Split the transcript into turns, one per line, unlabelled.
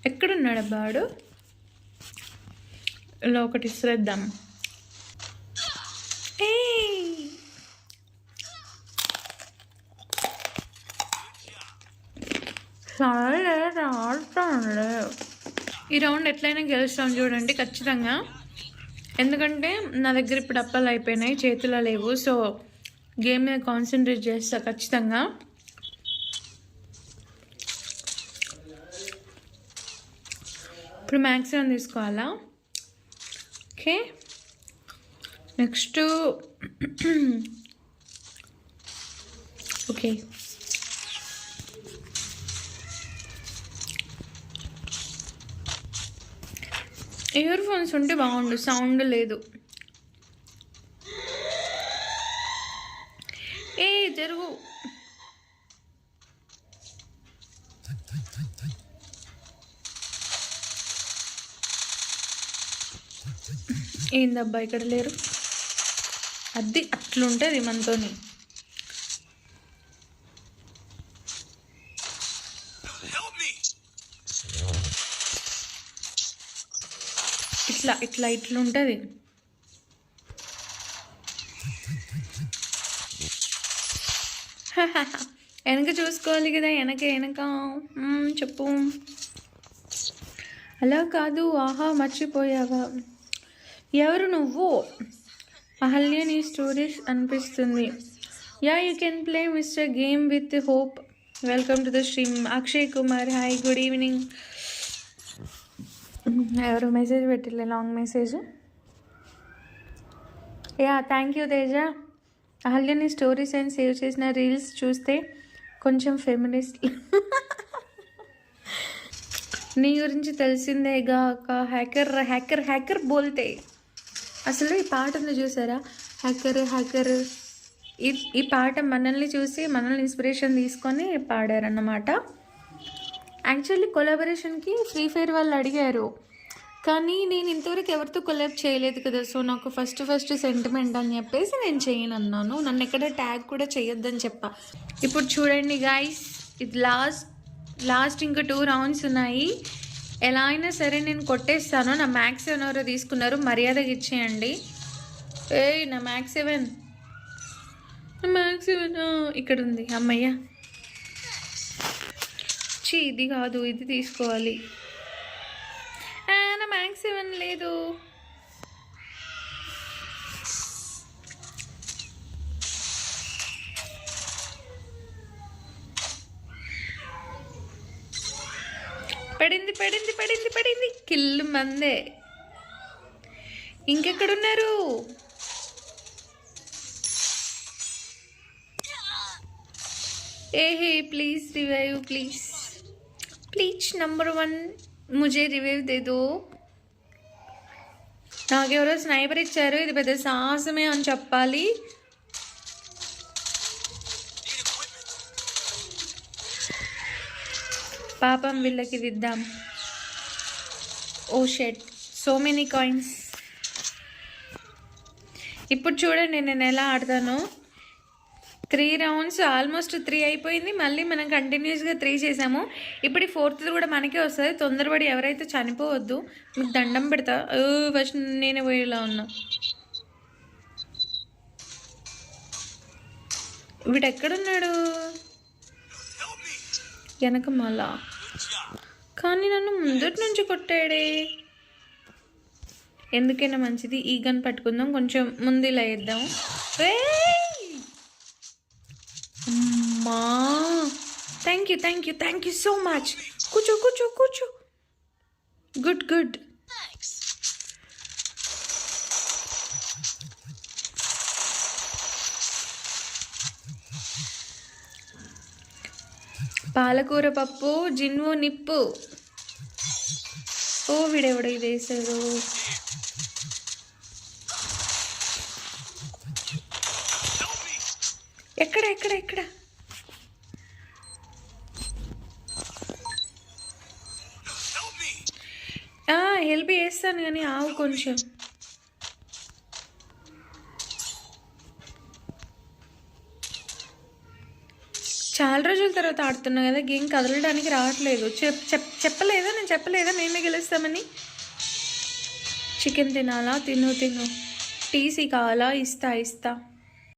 ఎక్కడున్నాడు అబ్బాడు? ఇలా ఒకటి ఇసిరేద్దాం. ఈ రౌండ్ ఎట్లయినా గెలుస్తాం చూడండి ఖచ్చితంగా. ఎందుకంటే నా దగ్గర ఇప్పుడు అప్పాలు అయిపోయినాయి, చేతిలో లేవు. సో గేమ్ మీద కాన్సన్ట్రేట్ చేస్తా ఖచ్చితంగా. ఇప్పుడు మ్యాక్సిమం తీసుకోవాలా? Okay, next okay ear phones ఉంటే బాగుండు, సౌండ్ లేదు. జరుగు. ఏందబ్బా ఇక్కడ లేరు? అది అట్లుంటుంది మనతోని. ఇట్లా ఇట్లా ఇట్లుంటుంది. వెనక చూసుకోవాలి కదా, వెనక చెప్పు. అలా కాదు, ఆహా మర్చిపోయావా? ఎవరు నువ్వు? అహల్య, నీ స్టోరీస్ అనిపిస్తుంది. Yeah, you can play mister game with hope. Welcome to the stream. Akshay Kumar, hi, good evening. ఎవరు మెసేజ్ పెట్టలే, long message. Yeah, thank you Teja. అహల్యని స్టోరీస్ అండ్ సేవ్ చేసిన రీల్స్ చూస్తే కొంచెం ఫెమినిస్ట్. నీ గురించి తెలిసిందేగా అక్క. హ్యాకర్ హ్యాకర్ హ్యాకర్ బోల్తే. అసలు ఈ పాటను చూసారా? Hacker hacker. ఈ పాట మనల్ని చూసి మనల్ని ఇన్స్పిరేషన్ తీసుకొని పాడారన్నమాట. యాక్చువల్లీ కొలాబరేషన్కి ఫ్రీ ఫైర్ వాళ్ళు అడిగారు, కానీ నేను ఇంతవరకు ఎవరితో కొలాబ్ చేయలేదు కదా. సో నాకు ఫస్ట్ సెంటిమెంట్ అని చెప్పేసి నేను చేయను అన్నాను. నన్ను ఎక్కడ ట్యాగ్ కూడా చేయొద్దని చెప్పా. ఇప్పుడు చూడండి గైస్, ఇది లాస్ట్ ఇంకా 2 రౌండ్స్ ఉన్నాయి. ఎలా అయినా సరే నేను కొట్టేస్తాను. నా మ్యాక్స్ 7 ఎవరో తీసుకున్నారు, మర్యాదగా ఇచ్చేయండి. నా మ్యాక్స్ 7 ఇక్కడ ఉంది. అమ్మయ్య, ఇది కాదు, ఇది తీసుకోవాలి. నా మ్యాక్స్ 7 లేదు. పడింది. కిల్లు మందే. ఇంకెక్కడున్నారు? प्लीज रिवाइव, प्लीज नंबर 1 मुझे रिवाइव दे दो. నాకెవరో స్నైపర్ ఇచ్చారు, ఇది పెద్ద సాహసమే అని చెప్పాలి. పాపం వీళ్ళకి ఇద్దాం. ఓ షెట్, సో మెనీ కాయిన్స్. ఇప్పుడు చూడండి నేను ఎలా ఆడతాను. 3 రౌండ్స్ ఆల్మోస్ట్ 3 అయిపోయింది. మళ్ళీ మనం కంటిన్యూస్గా 3 చేసాము. ఇప్పుడు 4th కూడా మనకే వస్తుంది. తొందరపడి ఎవరైతే చనిపోవద్దు, మీకు దండం పెడతా. ఫస్ట్ నేనే పోయేలా ఉన్నా. వీడు ఎక్కడున్నాడు? వెనక మళ్ళా, కానీ నన్ను ముందటి నుంచి కొట్టాడే. ఎందుకైనా మంచిది ఈ గన్ పట్టుకుందాం, కొంచెం ముందు ఇలా వేద్దాం. Thank you so much. కూర్చో. గుడ్. పాలకూర పప్పు, జిన్వు నిప్పు. ఓ వీడెవడో ఇది వేసాడు. ఎక్కడ హెల్ప్ చేస్తాను కానీ ఆవు కొంచెం. చాలా రోజుల తర్వాత ఆడుతున్నా కదా, గేమ్ కదలడానికి రావట్లేదు. చెప్పలేదా, నేను చెప్పలేదా మేమే గెలుస్తామని. చికెన్ తినాలా? తిను. టీసీ కావాలా? ఇస్తా.